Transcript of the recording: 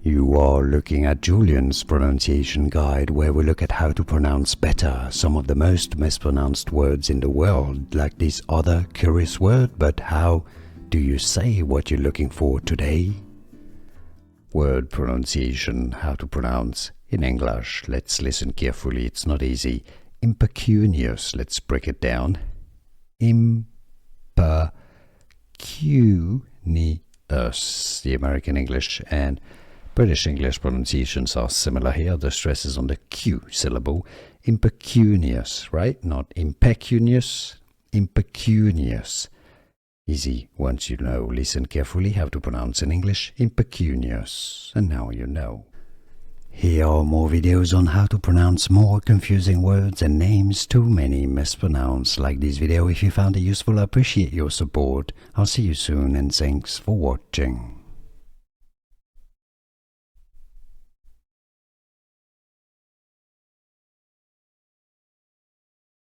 You are looking at Julian's pronunciation guide, where we look at how to pronounce better some of the most mispronounced words in the world, like this other curious word. But how do you say what you're looking for today? Word pronunciation, how to pronounce in English. Let's listen carefully, it's not easy. Impecunious, let's break it down. Impecunious, the American English and British English pronunciations are similar here. The stress is on the Q syllable. Impecunious, right? Not impecunious, impecunious. Easy once you know. Listen carefully how to pronounce in English impecunious. And now you know. Here are more videos on how to pronounce more confusing words and names too many mispronounced. Like this video if you found it useful. I appreciate your support. I'll see you soon and thanks for watching.